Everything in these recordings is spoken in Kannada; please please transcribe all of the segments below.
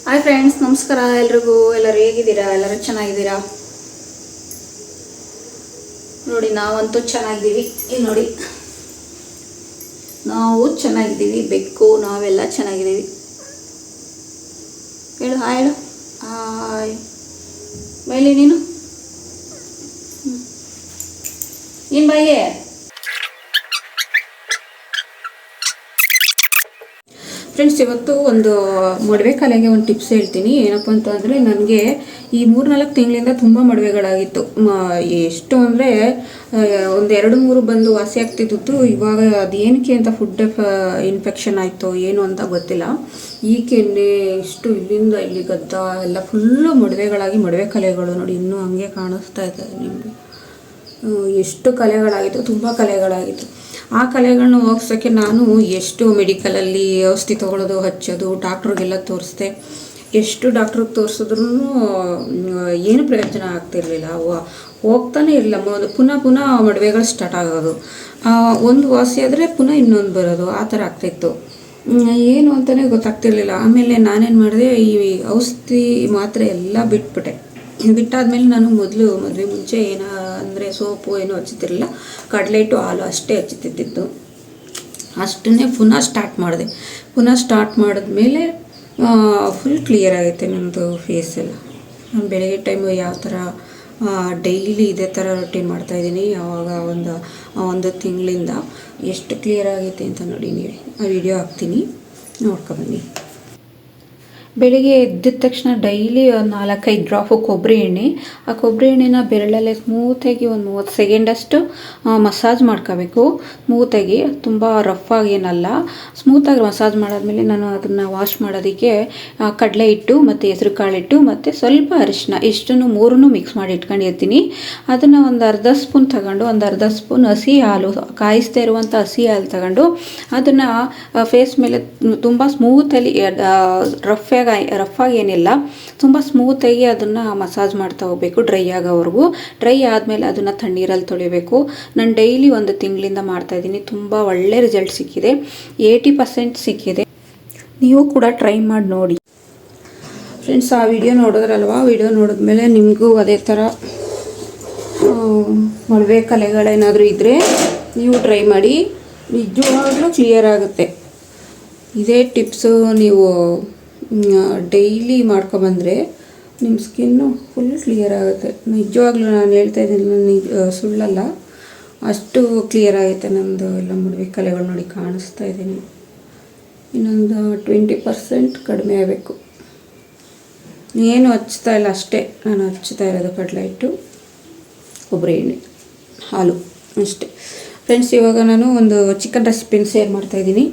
ಹಾಯ್ ಫ್ರೆಂಡ್ಸ್, ನಮಸ್ಕಾರ. ಎಲ್ಲರೂ ಹೇಗಿದ್ದೀರಾ? ಎಲ್ಲರೂ ಚೆನ್ನಾಗಿದ್ದೀರಾ? ನೋಡಿ, ನಾವಂತೂ ಚೆನ್ನಾಗಿದ್ದೀವಿ. ಇಲ್ಲಿ ನೋಡಿ, ನಾವು ಚೆನ್ನಾಗಿದ್ದೀವಿ. ಬೆಕ್ಕು ನಾವೆಲ್ಲ ಚೆನ್ನಾಗಿದ್ದೀವಿ. ಹೇಳು ಹಾಯ್. ಹೇಳು ಹಾಯ್. ಬೈಲಿ ನೀನು ಬೈಲಿ. ಫ್ರೆಂಡ್ಸ್, ಇವತ್ತು ಒಂದು ಮದುವೆ ಕಲೆಗೆ ಒಂದು ಟಿಪ್ಸ್ ಹೇಳ್ತೀನಿ. ಏನಪ್ಪ ಅಂತಂದರೆ, ನನಗೆ ಈ 3-4 ತಿಂಗಳಿಂದ ತುಂಬ ಮದುವೆಗಳಾಗಿತ್ತು. ಎಷ್ಟು ಅಂದರೆ ಒಂದು 2-3 ಬಂದು ವಾಸಿ ಆಗ್ತಿದ್ದು. ಇವಾಗ ಅದೇನಕ್ಕೆ ಅಂತ ಫುಡ್ ಇನ್ಫೆಕ್ಷನ್ ಆಯಿತು ಏನು ಅಂತ ಗೊತ್ತಿಲ್ಲ. ಈಕೆನ್ನೆ ಇಷ್ಟು ಇಲ್ಲಿಂದ ಇಲ್ಲಿ ಗದ್ದ ಎಲ್ಲ ಫುಲ್ಲು ಮದುವೆಗಳಾಗಿ ಮದುವೆ ಕಲೆಗಳು ನೋಡಿ ಇನ್ನೂ ಹಂಗೆ ಕಾಣಿಸ್ತಾ ಇದೆ ನಿಮಗೆ. ಎಷ್ಟು ಕಲೆಗಳಾಗಿತ್ತು, ತುಂಬ ಕಲೆಗಳಾಗಿತ್ತು. ಆ ಕಲೆಗಳನ್ನ ಹೋಗ್ಸೋಕ್ಕೆ ನಾನು ಎಷ್ಟು ಮೆಡಿಕಲಲ್ಲಿ ಔಷಧಿ ತೊಗೊಳೋದು, ಹಚ್ಚೋದು, ಡಾಕ್ಟ್ರಿಗೆಲ್ಲ ತೋರಿಸ್ದೆ. ಎಷ್ಟು ಡಾಕ್ಟ್ರಿಗೆ ತೋರಿಸಿದ್ರೂ ಏನು ಪ್ರಯೋಜನ ಆಗ್ತಿರ್ಲಿಲ್ಲ. ಹೋಗ್ತಾನೆ ಇರಲಿಲ್ಲ. ಪುನಃ ಮದುವೆಗಳು ಸ್ಟಾರ್ಟ್ ಆಗೋದು. ಒಂದು ವಾಸಿ ಆದರೆ ಪುನಃ ಇನ್ನೊಂದು ಬರೋದು, ಆ ಥರ ಆಗ್ತಾಯಿತ್ತು. ಏನು ಅಂತಲೇ ಗೊತ್ತಾಗ್ತಿರ್ಲಿಲ್ಲ. ಆಮೇಲೆ ನಾನೇನು ಮಾಡಿದೆ, ಈ ಔಷಧಿ ಮಾತ್ರೆ ಎಲ್ಲ ಬಿಟ್ಟಾದ್ಮೇಲೆ ನಾನು ಮದುವೆ ಮುಂಚೆ ಅಂದರೆ ಸೋಪು ಏನೂ ಹಚ್ಚುತ್ತಿರಲಿಲ್ಲ. ಕಡಲೆ ಹಿಟ್ಟು, ಹಾಲು ಅಷ್ಟೇ ಹಚ್ಚುತ್ತಿದ್ದು. ಅಷ್ಟನ್ನೇ ಪುನಃ ಸ್ಟಾರ್ಟ್ ಮಾಡಿದ್ಮೇಲೆ ಫುಲ್ ಕ್ಲಿಯರ್ ಆಗೈತೆ ನಮ್ಮದು ಫೇಸ್ ಎಲ್ಲ. ನಾನು ಬೆಳಗ್ಗೆ ಟೈಮು ಯಾವ ಥರ ಡೈಲಿ ಇದೇ ಥರ ರೊಟೀನ್ ಮಾಡ್ತಾಯಿದ್ದೀನಿ. ಆವಾಗ ಒಂದು ತಿಂಗಳಿಂದ ಎಷ್ಟು ಕ್ಲಿಯರ್ ಆಗೈತೆ ಅಂತ ನೋಡಿ. ನೀವು ಆ ವಿಡಿಯೋ ಹಾಕ್ತೀನಿ, ನೋಡ್ಕೊಬನ್ನಿ. ಬೆಳಿಗ್ಗೆ ಎದ್ದಿದ ತಕ್ಷಣ ಡೈಲಿ ಒಂದು 4-5 ಡ್ರಾಪು ಕೊಬ್ಬರಿ ಎಣ್ಣೆ. ಆ ಕೊಬ್ಬರಿ ಎಣ್ಣೆನ ಬೆರಳಲ್ಲೇ ಸ್ಮೂತಾಗಿ ಒಂದು 30 ಸೆಕೆಂಡಷ್ಟು ಮಸಾಜ್ ಮಾಡ್ಕೋಬೇಕು. ಸ್ಮೂತಾಗಿ, ತುಂಬ ರಫಾಗಿ ಏನಲ್ಲ, ಸ್ಮೂತಾಗಿ ಮಸಾಜ್ ಮಾಡಾದ್ಮೇಲೆ ನಾನು ಅದನ್ನು ವಾಶ್ ಮಾಡೋದಕ್ಕೆ ಕಡಲೆ ಹಿಟ್ಟು ಮತ್ತು ಹೆಸರು ಕಾಳು ಹಿಟ್ಟು ಮತ್ತು ಸ್ವಲ್ಪ ಅರಿಶಿನ ಇಷ್ಟನ್ನು 3 ಮಿಕ್ಸ್ ಮಾಡಿ ಇಟ್ಕೊಂಡಿರ್ತೀನಿ. ಅದನ್ನು ಒಂದು ಅರ್ಧ ಸ್ಪೂನ್ ತಗೊಂಡು, ಒಂದು ಅರ್ಧ ಸ್ಪೂನ್ ಹಸಿ ಹಾಲು, ಕಾಯಿಸ್ತಾ ಇರುವಂಥ ಹಸಿ ಹಾಲು ತಗೊಂಡು ಅದನ್ನು ಫೇಸ್ ಮೇಲೆ ತುಂಬ ಸ್ಮೂತಲ್ಲಿ ರಫಾಗಿ ಏನಿಲ್ಲ, ತುಂಬ ಸ್ಮೂತಾಗಿ ಅದನ್ನು ಮಸಾಜ್ ಮಾಡ್ತಾ ಹೋಗಬೇಕು ಡ್ರೈ ಆಗೋವರೆಗೂ. ಡ್ರೈ ಆದಮೇಲೆ ಅದನ್ನು ತಣ್ಣೀರಲ್ಲಿ ತೊಳಿಬೇಕು. ನಾನು ಡೈಲಿ ಒಂದು ತಿಂಗಳಿಂದ ಮಾಡ್ತಾಯಿದ್ದೀನಿ. ತುಂಬ ಒಳ್ಳೆ ರಿಸಲ್ಟ್ ಸಿಕ್ಕಿದೆ, 80% ಸಿಕ್ಕಿದೆ. ನೀವು ಕೂಡ ಟ್ರೈ ಮಾಡಿ ನೋಡಿ. ಫ್ರೆಂಡ್ಸ್, ಆ ವಿಡಿಯೋ ನೋಡಿದ್ರಲ್ವ? ವಿಡಿಯೋ ನೋಡಿದ್ಮೇಲೆ ನಿಮಗೂ ಅದೇ ಥರ ಮದುವೆ ಕಲೆಗಳೇನಾದರೂ ಇದ್ದರೆ ನೀವು ಟ್ರೈ ಮಾಡಿ, ನಿಜವಾಗ್ಲೂ ಕ್ಲಿಯರ್ ಆಗುತ್ತೆ. ಇದೇ ಟಿಪ್ಸು ನೀವು ಡೈಲಿ ಮಾಡ್ಕೊಬಂದರೆ ನಿಮ್ಮ ಸ್ಕಿನ್ನು ಫುಲ್ ಕ್ಲಿಯರ್ ಆಗುತ್ತೆ. ನಿಜವಾಗ್ಲೂ ನಾನು ಹೇಳ್ತಾ ಇದ್ದೀನಿ, ನನಗೆ ಸುಳ್ಳಲ್ಲ, ಅಷ್ಟು ಕ್ಲಿಯರ್ ಆಗುತ್ತೆ ನಮ್ಮದು ಎಲ್ಲ ಮದುವೆ ಕಲೆಗಳು. ನೋಡಿ, ಕಾಣಿಸ್ತಾ ಇದ್ದೀನಿ. ಇನ್ನೊಂದು 20% ಕಡಿಮೆ ಆಗಬೇಕು. ಏನು ಹಚ್ತಾ ಇಲ್ಲ, ಅಷ್ಟೇ ನಾನು ಹಚ್ತಾ ಇರೋದು ಕಡಲೆ ಹಿಟ್ಟು, ಕೊಬ್ಬರಿ ಎಣ್ಣೆ, ಹಾಲು ಅಷ್ಟೇ. ಫ್ರೆಂಡ್ಸ್, ಇವಾಗ ನಾನು ಒಂದು ಚಿಕನ್ ರೆಸಿಪಿನ ಶೇರ್ ಮಾಡ್ತಾಯಿದ್ದೀನಿ.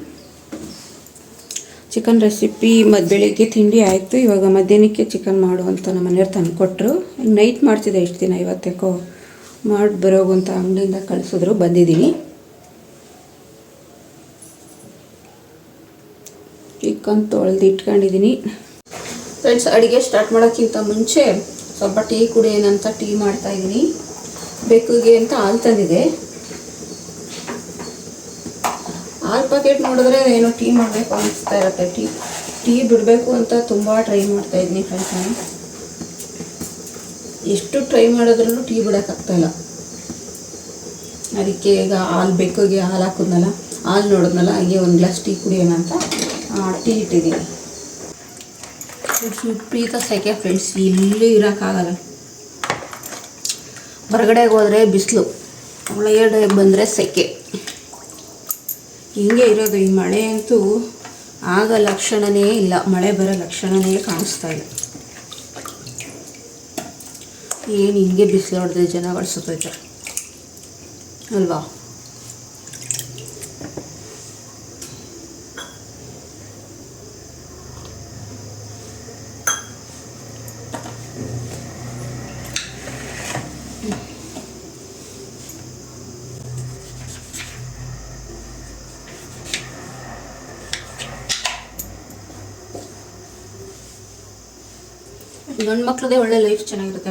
ಚಿಕನ್ ರೆಸಿಪಿ ಬೆಳಿಗ್ಗೆ ತಿಂಡಿ ಆಯಿತು. ಇವಾಗ ಮಧ್ಯಾಹ್ನಕ್ಕೆ ಚಿಕನ್ ಮಾಡು ಅಂತ ನಮ್ಮ ಮನೆಯವ್ರು ತಂದು ಕೊಟ್ಟರು. ನೈಟ್ ಮಾಡ್ತಿದ್ದೆ ಇಷ್ಟು ದಿನ, ಇವತ್ತೇಕೋ ಮಾಡಿ ಬರೋಗು ಅಂತ ಅಂಗಡಿಯಿಂದ ಕಳಿಸಿದ್ರು, ಬಂದಿದ್ದೀನಿ. ಚಿಕನ್ ತೊಳೆದು ಇಟ್ಕೊಂಡಿದ್ದೀನಿ. ಫ್ರೆಂಡ್ಸ್, ಅಡುಗೆ ಸ್ಟಾರ್ಟ್ ಮಾಡೋಕ್ಕಿಂತ ಮುಂಚೆ ಸ್ವಲ್ಪ ಟೀ ಕುಡಿಯೋಣಂತ ಟೀ ಮಾಡ್ತಾಯಿದ್ದೀನಿ. ಬೆಕ್ಕಿಗೆ ಅಂತ ಹಾಲು ತಂದಿದೆ. ಹಾಲು ಪ್ಯಾಕೆಟ್ ನೋಡಿದ್ರೆ ಏನೋ ಟೀ ಮಾಡಬೇಕು ಅನಿಸ್ತಾ ಇರುತ್ತೆ. ಟೀ ಬಿಡಬೇಕು ಅಂತ ತುಂಬ ಟ್ರೈ ಮಾಡ್ತಾಯಿದ್ದೀನಿ ಫ್ರೆಂಡ್ಸ್. ನಾನು ಎಷ್ಟು ಟ್ರೈ ಮಾಡಿದ್ರೂ ಟೀ ಬಿಡೋಕ್ಕಾಗ್ತಾಯಿಲ್ಲ. ಅದಕ್ಕೆ ಈಗ ಹಾಲು ಬೆಕ್ಕಿಗೆ ಹಾಲು ಹಾಕಿದ್ನಲ್ಲ, ಹಾಲು ನೋಡಿದ್ನಲ್ಲ, ಹಾಗೆ ಒಂದು ಗ್ಲಾಸ್ ಟೀ ಕುಡಿಯೋಣ ಅಂತ ಟೀ ಇಟ್ಟಿದ್ದೀನಿ. ವಿಪರೀತ ಸೆಕೆ ಫ್ರೆಂಡ್ಸ್, ಇಲ್ಲಿ ಇರೋಕ್ಕಾಗಲ್ಲ. ಹೊರಗಡೆಗೆ ಹೋದರೆ ಬಿಸಿಲು, ಒಳಗಡೆ ಬಂದರೆ ಸೆಕೆ. ಹಿಂಗೆ ಇರೋದು. ಈ ಮಳೆ ಅಂತೂ ಆಗ ಲಕ್ಷಣವೇ ಇಲ್ಲ, ಮಳೆ ಬರೋ ಲಕ್ಷಣವೇ ಕಾಣಿಸ್ತಾ ಇಲ್ಲ. ಏನು ಹಿಂಗೆ ಬಿಸಿಲು ಹೊಡೆದ್ರೆ ಜನಗಳು ಸತ್ತೋಯ್ತಾರೆ ಅಲ್ವಾ? ಗಂಡು ಮಕ್ಳದೇ ಒಳ್ಳೆ ಲೈಫ್ ಚೆನ್ನಾಗಿರುತ್ತೆ.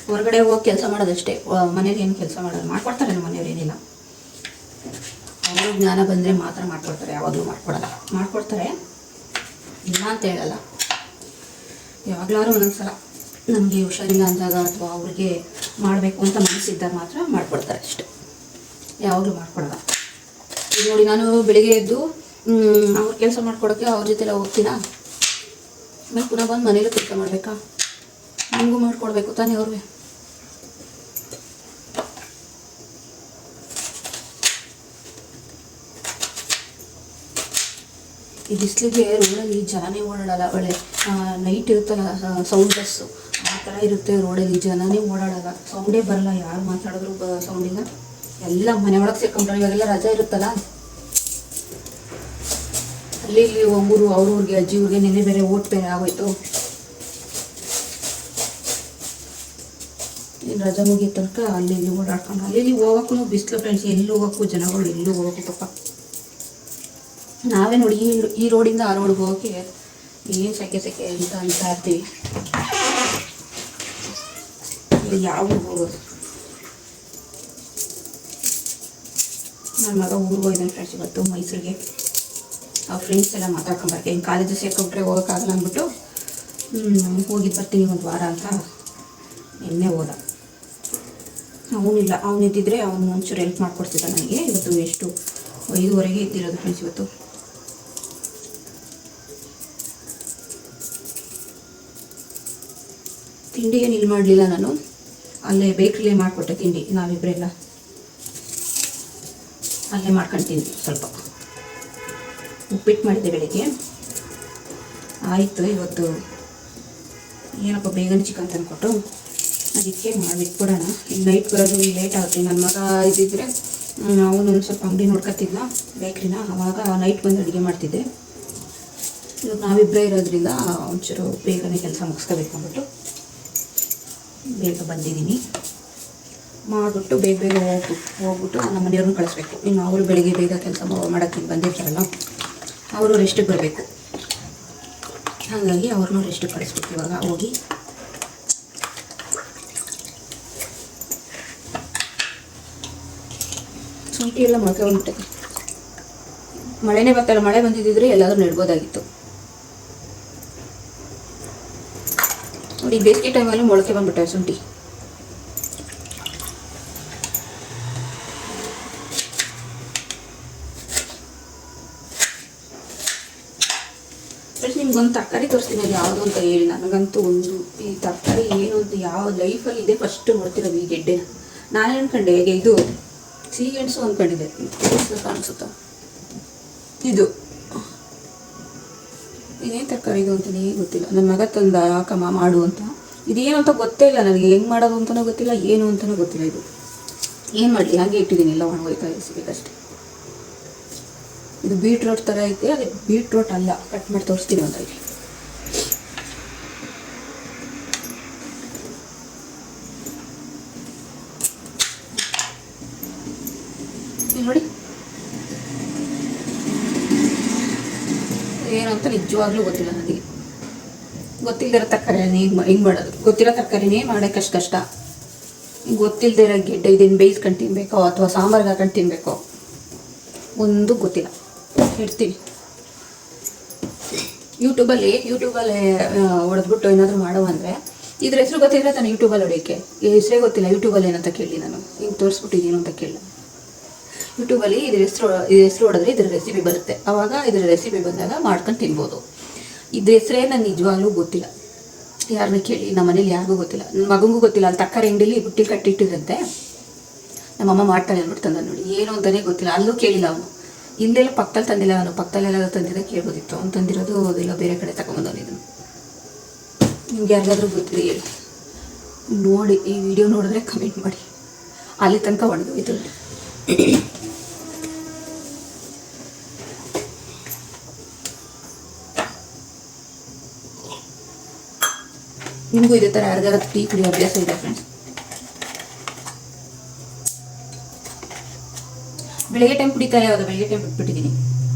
ಹೊರಗಡೆ ಹೋಗಿ ಕೆಲಸ ಮಾಡೋದಷ್ಟೇ, ಮನೇಲಿ ಏನು ಕೆಲಸ ಮಾಡೋದು ಮಾಡ್ಕೊಡ್ತಾರೆ. ನಮ್ಮ ಮನೆಯವ್ರು ಏನಿಲ್ಲ, ಅವರು ಜ್ಞಾನ ಬಂದರೆ ಮಾತ್ರ ಮಾಡ್ಕೊಡ್ತಾರೆ, ಯಾವಾಗಲೂ ಮಾಡ್ಕೊಡಲ್ಲ. ಮಾಡ್ಕೊಡ್ತಾರೆ, ಇಲ್ಲ ಅಂತ ಹೇಳಲ್ಲ. ಯಾವಾಗಲಾದ್ರೂ ಒಂದೊಂದ್ಸಲ ನಮಗೆ ಹುಷಾರಿಲ್ಲ ಅಂದಾಗ ಅಥವಾ ಅವ್ರಿಗೆ ಮಾಡಬೇಕು ಅಂತ ಮನಸ್ಸಿದ್ದಾಗ ಮಾತ್ರ ಮಾಡಿಕೊಡ್ತಾರೆ ಅಷ್ಟೆ, ಯಾವಾಗಲೂ ಮಾಡ್ಕೊಡಲ್ಲ. ಈಗ ನೋಡಿ, ನಾನು ಬೆಳಿಗ್ಗೆ ಎದ್ದು ಅವ್ರ ಕೆಲಸ ಮಾಡ್ಕೊಡೋಕ್ಕೆ ಅವ್ರ ಜೊತೆಲ್ಲ ಹೋಗ್ತೀನಾ, ಆಮೇಲೆ ಪುನಃ ಬಂದು ಮನೇಲಿ ಕೆಲಸ ಮಾಡಬೇಕಾ, ನನಗೂ ಮಾಡಿಕೊಡ್ಬೇಕು ತಾನೇ ಅವ್ರಿಗೆ. ಈ ಬಿಸಿಲಿಗೆ ರೋಡಲ್ಲಿ ಜನನೇ ಓಡಾಡಲ್ಲ. ಒಳ್ಳೆ ನೈಟ್ ಇರುತ್ತಲ್ಲ, ಸೌಂಡ್ಲೆಸ್ಸು ಆ ಥರ ಇರುತ್ತೆ ರೋಡಲ್ಲಿ, ಜನನೇ ಓಡಾಡಲ್ಲ, ಸೌಂಡೇ ಬರಲ್ಲ, ಯಾರು ಮಾತಾಡಿದ್ರು ಸೌಂಡಿಲ್ಲ. ಎಲ್ಲ ಮನೆ ಒಳಗೆ ಸೇರ್ಕೊಂಡ್ರೆ ಇವಾಗೆಲ್ಲ ರಜೆ ಇರುತ್ತಲ್ಲ, ಅಲ್ಲಿ ಇಲ್ಲಿ ಒಬ್ಬರು ಅವ್ರವ್ರಿಗೆ ಅಜ್ಜಿ ಊರಿಗೆ ನೆನೆ ಬೇರೆ ಓಟ್ ಬೇರೆ ಆಗೋಯ್ತು. ಇನ್ನು ರಜೆ ಮುಗಿಯ ತನಕ ಅಲ್ಲಿ ಇಲ್ಲಿ ಓಡಾಡ್ಕೊಂಡು ಅಲ್ಲಿ ಇಲ್ಲಿ ಹೋಗೋಕ್ಕೂ ಬಿಸಿಲು ಫ್ರೆಂಡ್ಸ್, ಎಲ್ಲಿ ಹೋಗೋಕ್ಕೂ ಜನಗಳು ಎಲ್ಲೂ ಹೋಗೋಕ್ಕೂ ಪಾಪ. ನಾವೇ ನೋಡಿ ಈ ರೋಡಿಂದ ಆ ರೋಡ್ಗೆ ಹೋಗೋಕ್ಕೆ ಏನು ಸೆಕೆ ಅಂತ ಇರ್ತೀವಿ. ಯಾವ ಹೋಗೋದು? ನನ್ನ ಮಗ ಊರಿಗೆ ಹೋಗಿದ್ದಾನೆ ಫ್ರೆಂಡ್ಸ್ ಇವತ್ತು ಮೈಸೂರಿಗೆ. ಅವ್ರ ಫ್ರೆಂಡ್ಸ್ ಎಲ್ಲ ಮಾತಾಡ್ಕೊಂಬರ್ತೀನಿ, ಹಿಂಗೆ ಕಾಲೇಜು ಸೇರ್ಕೊಂಡ್ರೆ ಹೋಗೋಕ್ಕಾಗಲ್ಲ ಅಂದ್ಬಿಟ್ಟು ಹೋಗಿದ್ದು ಬರ್ತೀನಿ ಒಂದು ವಾರ ಅಂತ ನಿನ್ನೆ ಹೋದ. ಅವನಿಲ್ಲ, ಅವನಿದ್ದಿದ್ರೆ ಅವನು ಒಂಚೂರು ಹೆಲ್ಪ್ ಮಾಡಿಕೊಡ್ತಿದ್ದ ನನಗೆ. ಇವತ್ತು ಎಷ್ಟು 5:30 ಇದ್ದಿರೋದು ಫ್ರೆಂಡ್ಸ್ ಇವತ್ತು. ತಿಂಡಿ ಏನು ಇಲ್ಲಿ ಮಾಡಲಿಲ್ಲ ನಾನು, ಅಲ್ಲೇ ಬೇಕ್ರಿಲೇ ಮಾಡಿಕೊಟ್ಟೆ ತಿಂಡಿ. ನಾವಿಬ್ಬರೆಲ್ಲ ಅಲ್ಲೇ ಮಾಡ್ಕೊಳ್ತೀನಿ. ಸ್ವಲ್ಪ ಉಪ್ಪಿಟ್ಟು ಮಾಡಿದ್ದೆ ಬೆಳಿಗ್ಗೆ, ಆಯಿತು. ಇವತ್ತು ಏನಪ್ಪ ಬೇಗನೆ ಚಿಕನ್ ತಂದುಕೊಟ್ಟು ಅದಕ್ಕೆ ಮಾಡಿಟ್ಬಿಡೋಣ. ಈಗ ನೈಟ್ ಬರೋದು ಲೇಟ್ ಆಗುತ್ತೆ. ನನ್ನ ಮಗ ಇದ್ದಿದ್ರೆ ಅವನು ಒಂದು ಸ್ವಲ್ಪ ಅಂಗಡಿ ನೋಡ್ಕೊತಿದ್ನ ಬೇಕ್ರಿನ, ಆವಾಗ ನೈಟ್ ಬಂದು ಅಡುಗೆ ಮಾಡ್ತಿದ್ದೆ. ಇವಾಗ ನಾವಿಬ್ಬರೇ ಇರೋದ್ರಿಂದ ಒಂಚೂರು ಬೇಗನೆ ಕೆಲಸ ಮುಗಿಸ್ಕೋಬೇಕು ಅಂದ್ಬಿಟ್ಟು ಬೇಗ ಬಂದಿದ್ದೀನಿ. ಮಾಡಿಬಿಟ್ಟು ಬೇಗ ಹೋಗ್ಬಿಟ್ಟು ನಮ್ಮ ಮನೆಯವ್ರನ್ನ ಕಳಿಸ್ಬೇಕು. ಇನ್ನು ಅವರು ಬೆಳಿಗ್ಗೆ ಬೇಗ ಕೆಲಸ ಮಾಡೋಕ್ಕೆ ಬಂದಿರ್ತಾರಲ್ಲ, ಅವರು ರೆಸ್ಟಿಗೆ ಬರಬೇಕು. ಹಾಗಾಗಿ ಅವ್ರನ್ನೂ ರೆಸ್ಟಿಗೆ ಕಳಿಸ್ಬೇಕು. ಇವಾಗ ಹೋಗಿ ಶುಂಠಿ ಎಲ್ಲ ಮೊಳಕೆ ಬಂದ್ಬಿಟ್ಟೈತೆ. ಮಳೆನೇ ಬರ್ತಲ್ಲ, ಮಳೆ ಬಂದಿದ್ದಿದ್ರೆ ಎಲ್ಲಾದರೂ ನೆಡ್ಬೋದಾಗಿತ್ತು. ನೋಡಿ, ಬೇಸಿಗೆ ಟೈಮಲ್ಲಿ ಮೊಳಕೆ ಬಂದ್ಬಿಟ್ಟೆ ಶುಂಠಿ. ನಿಮ್ಗೊಂದು ತರಕಾರಿ ತೋರಿಸ್ತೀನಿ, ಅದು ಯಾವುದು ಅಂತ ಹೇಳಿ. ನನಗಂತೂ ಈ ತರಕಾರಿ ಏನು ಅಂತ ಯಾವ ಲೈಫಲ್ಲಿ ಇದೆ ಫಸ್ಟ್ ನೋಡ್ತಿರೋದು ಈ ಗೆಡ್ಡೆನ. ನಾನೇ ಅನ್ಕೊಂಡೆ ಹೇಗೆ ಇದು ಸಿಹಿಗೆಣಸು ಅಂದ್ಕೊಂಡಿದ್ದೆ, ಕಾಣಿಸುತ್ತಾ ಇದು ಇದೇನು ತರಕಾರಿ ಇದು ಅಂತಲೇ ಗೊತ್ತಿಲ್ಲ. ನನ್ನ ಮಗ ತಂದ ಹಾಕಮ್ಮ ಮಾಡು ಅಂತ. ಇದೇನು ಅಂತ ಗೊತ್ತೇ ಇಲ್ಲ ನನಗೆ, ಹೆಂಗೆ ಮಾಡೋದು ಅಂತಲೂ ಗೊತ್ತಿಲ್ಲ, ಏನು ಅಂತಲೂ ಗೊತ್ತಿಲ್ಲ. ಇದು ಏನು ಮಾಡಲಿ, ಹಾಗೆ ಇಟ್ಟಿದ್ದೀನಿ, ಎಲ್ಲ ಒಣಗೋಯ್ತಾ ಸಿಗಬೇಕಷ್ಟೆ. ಇದು ಬೀಟ್ರೋಟ್ ಥರ ಐತೆ, ಅದು ಬೀಟ್ರೋಟ್ ಅಲ್ಲ, ಕಟ್ ಮಾಡಿ ತೋರಿಸ್ತೀನಿ ಅಂತ ಇಲ್ಲಿ. ನೋಡಿ ಏನು ಅಂತ ನಿಜವಾಗ್ಲೂ ಗೊತ್ತಿಲ್ಲ ನನಗೆ. ಗೊತ್ತಿಲ್ಲದಿರೋ ತರಕಾರಿ ಹಿಂಗೆ ಮಾಡೋದು, ಗೊತ್ತಿರೋ ತರಕಾರಿನೇ ಮಾಡೋಕ್ಕೆ ಅಷ್ಟು ಕಷ್ಟ. ಗೊತ್ತಿಲ್ಲದೆ ಇರೋ ಗೆಡ್ಡೆ ಇದನ್ನು ಬೇಯಿಸ್ಕೊಂಡು ತಿನ್ನಬೇಕೋ ಅಥವಾ ಸಾಂಬಾರ್ಗೆ ಹಾಕೊಂಡು ತಿನ್ನಬೇಕೋ ಒಂದು ಗೊತ್ತಿಲ್ಲ. ಇಡ್ತೀನಿ ಯೂಟ್ಯೂಬಲ್ಲಿ ಹೊಡೆದ್ಬಿಟ್ಟು ಏನಾದರೂ ಮಾಡೋ ಅಂದರೆ ಇದ್ರ ಹೆಸರು ಗೊತ್ತಿದ್ರೆ ತಾನು ಯೂಟ್ಯೂಬಲ್ಲಿ ಹೊಡೆಯೋಕ್ಕೆ. ಹೆಸರೇ ಗೊತ್ತಿಲ್ಲ, ಯೂಟ್ಯೂಬಲ್ಲಿ ಏನಂತ ಕೇಳಿ ನಾನು ಹಿಂಗೆ ತೋರಿಸ್ಬಿಟ್ಟಿದ್ದೀನಿ ಅಂತ ಕೇಳಿ. ಯೂಟ್ಯೂಬಲ್ಲಿ ಇದ್ರ ಹೆಸರು ಹೊಡೆದ್ರೆ ಇದ್ರ ರೆಸಿಪಿ ಬರುತ್ತೆ. ಆವಾಗ ಇದ್ರ ರೆಸಿಪಿ ಬಂದಾಗ ಮಾಡ್ಕೊಂಡು ತಿನ್ಬೋದು. ಇದ್ರ ಹೆಸರೇ ನಾನು ನಿಜವಾಗ್ಲೂ ಗೊತ್ತಿಲ್ಲ, ಯಾರನ್ನ ಕೇಳಿ. ನಮ್ಮ ಮನೇಲಿ ಯಾರಿಗೂ ಗೊತ್ತಿಲ್ಲ, ನನ್ನ ಮಗನಿಗೂ ಗೊತ್ತಿಲ್ಲ. ಅಲ್ಲಿ ತರಕಾರಿ ಅಂಗಡಿಲಿ ಬುಟ್ಟಿ ಕಟ್ಟಿಟ್ಟಿರಂತೆ, ನಮ್ಮಮ್ಮ ಮಾಡ್ತಾಳೆ ಅಂದ್ಬಿಟ್ಟು ತಂದ. ನೋಡಿ ಏನು ಅಂತಲೇ ಗೊತ್ತಿಲ್ಲ, ಅಲ್ಲೂ ಕೇಳಿಲ್ಲ ಅವನು. ಇಲ್ಲೆಲ್ಲ ಪಕ್ಕದಲ್ಲಿ ತಂದಿಲ್ಲ ಅವನು, ಪಕ್ಕದಲ್ಲೆಲ್ಲ ತಂದಿದ್ದ ಕೇಳ್ಬೋದಿತ್ತು. ಅವ್ನು ತಂದಿರೋದು ಅದೆಲ್ಲ ಬೇರೆ ಕಡೆ ತಗೊಂಬಂದವನಿದ್ದು. ನಿಮ್ಗೆ ಯಾರಿಗಾದ್ರೂ ಗೊತ್ತಿದೆ ಹೇಳಿ, ನೋಡಿ ಈ ವಿಡಿಯೋ ನೋಡಿದ್ರೆ ಕಮೆಂಟ್ ಮಾಡಿ. ಅಲ್ಲಿ ತನಕ ಒಣಗೋಯ್ತು. ನಿಮಗೂ ಇದೇ ಥರ ಯಾರಿಗಾದ್ರೂ ಟೀ ಕುಡಿಯೋ ಅಭ್ಯಾಸ ಇದೆ ಫ್ರೆಂಡ್ಸ್? ಬೆಳಿಗ್ಗೆ ಟೈಮ್ ಕುಡಿತಾರೆ, ಯಾವಾಗ ಬೆಳಿಗ್ಗೆ ಟೈಮ್ ಬಿಟ್ಬಿಟ್ಟಿದ್ದೀನಿ.